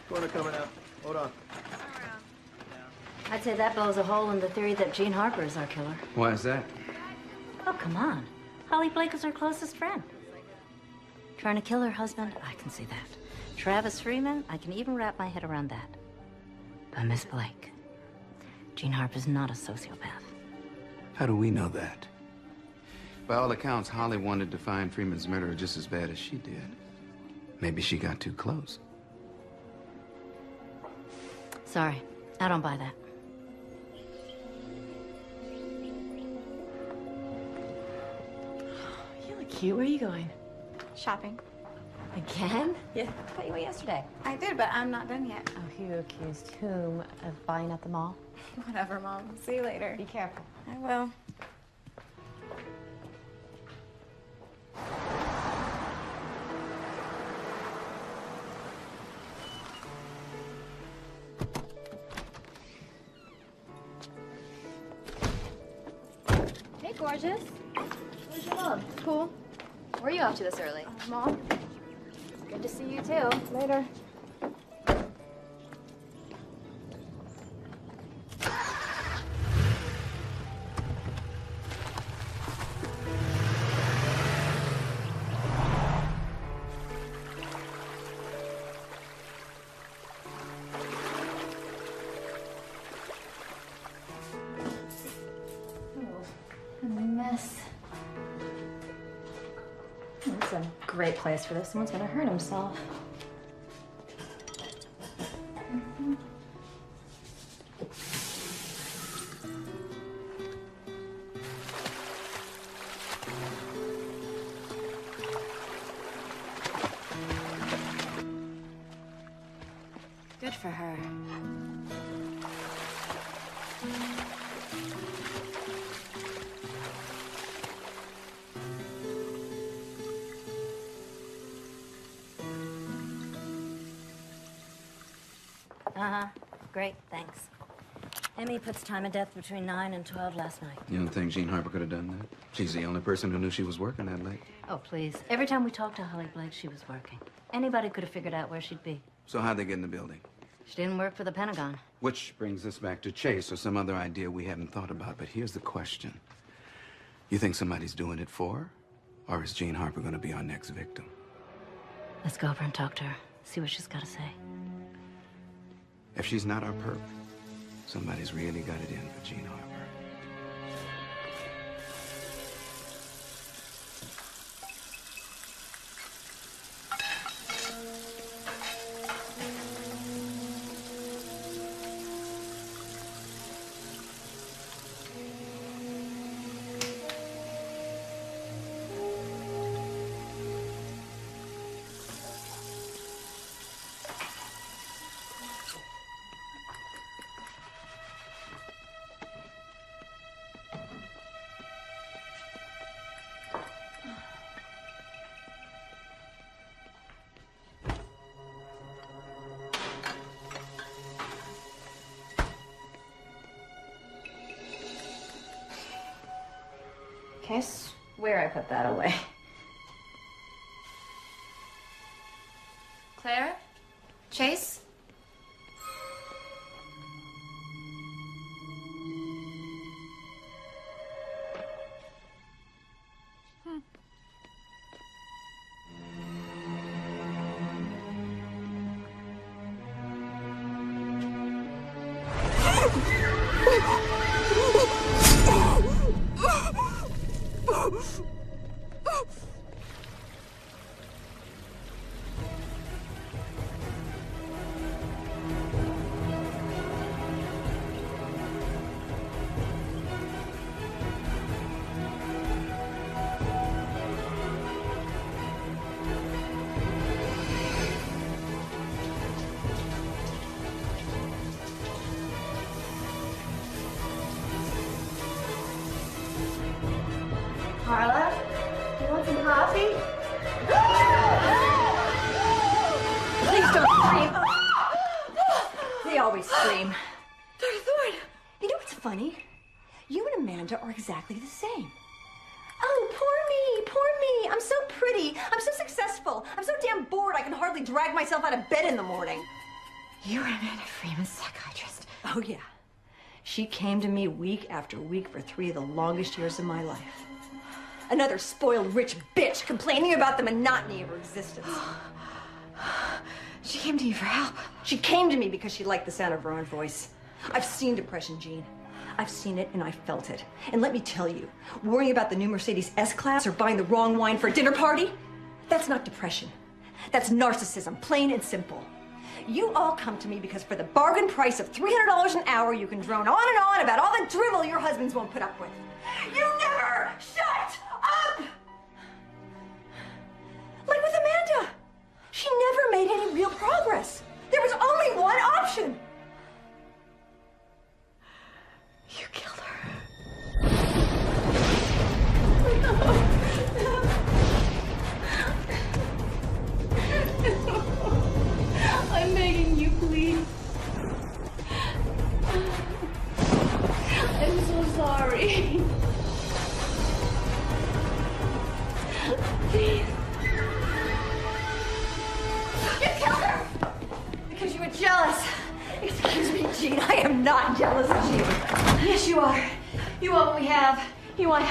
Corner coming out. Hold on. I'd say that blows a hole in the theory that Jean Harper is our killer. Why is that? Oh, come on. Holly Blake is her closest friend. Trying to kill her husband? I can see that. Travis Freeman? I can even wrap my head around that. But Miss Blake, Jean Harper's not a sociopath. How do we know that? By all accounts, Holly wanted to find Freeman's murderer just as bad as she did. Maybe she got too close. Sorry, I don't buy that. You look cute. Where are you going? Shopping. Again? Yeah. I thought you went yesterday. I did, but I'm not done yet. Oh, you accused whom of buying at the mall? Whatever, Mom. See you later. Be careful. I will. Hey, gorgeous. Where's your mom? Cool. Where are you off to this early? Mom? Good to see you, too. Later. Mess. Oh, it's a great place for this. Someone's gonna hurt himself. Good for her. Uh-huh. Great, thanks. Amy puts time of death between 9 and 12 last night. You don't think Jean Harper could have done that? She's the only person who knew she was working that late. Oh, please. Every time we talked to Holly Blake, she was working. Anybody could have figured out where she'd be. So how'd they get in the building? She didn't work for the Pentagon. Which brings us back to Chase or some other idea we haven't thought about. But here's the question. You think somebody's doing it for her? Or is Jean Harper going to be our next victim? Let's go over and talk to her. See what she's got to say. If she's not our perp, somebody's really got it in for Jean Harper. I swear I put that away. Claire? Chase? Carla, you want some coffee? Please don't scream. They always scream. Dr. Thorne! You know what's funny? You and Amanda are exactly the same. Oh, poor me. I'm so pretty. I'm so successful. I'm so damn bored I can hardly drag myself out of bed in the morning. You're Amanda Freeman's psychiatrist. Oh, yeah. She came to me week after week for 3 of the longest years of my life. Another spoiled rich bitch complaining about the monotony of her existence. She came to you for help. She came to me because she liked the sound of her own voice. I've seen depression, Jean. I've seen it and I felt it. And let me tell you, worrying about the new Mercedes S-Class or buying the wrong wine for a dinner party, that's not depression. That's narcissism, plain and simple. You all come to me because for the bargain price of $300 an hour, you can drone on and on about all the drivel your husbands won't put up with. You never shut up! Like with Amanda. She never made any real progress. There was only one option. You killed her. I'm begging you, please. I'm so sorry. Please. You killed her! Because you were jealous. Excuse me, Jean. I am not jealous of you. Yes, you are. You want what we have. You want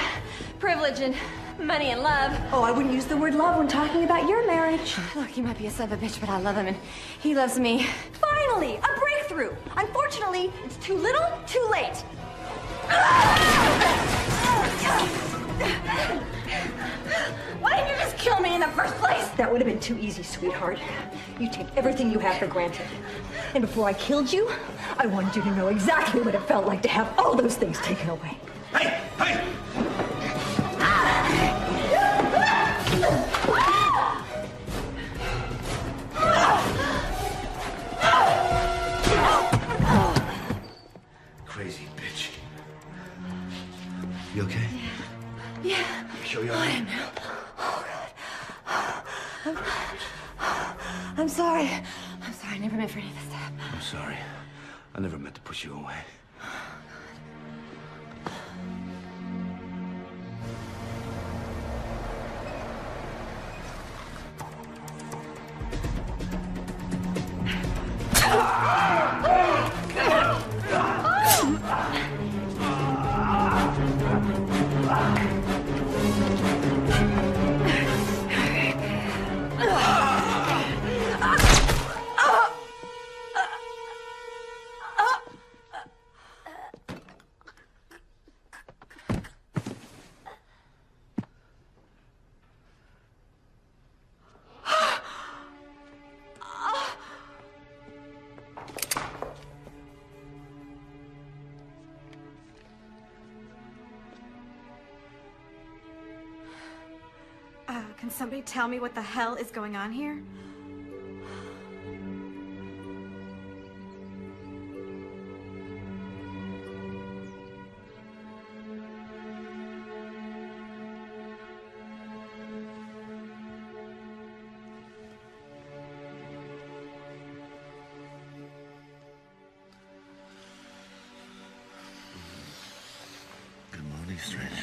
privilege and money and love. Oh, I wouldn't use the word love when talking about your marriage. Look, he might be a son of a bitch, but I love him and he loves me. Finally, a breakthrough. Unfortunately, it's too little, too late. Why didn't you just kill me in the first place? That would have been too easy, sweetheart. You take everything you have for granted. And before I killed you, I wanted you to know exactly what it felt like to have all those things taken away. Hey! Hey! Crazy bitch. You okay? Yeah. Show you. I am now. Oh, God. I'm sorry. I'm sorry. I never meant for any of this to happen. I'm sorry. I never meant to push you away. Can somebody tell me what the hell is going on here? Good morning, stranger.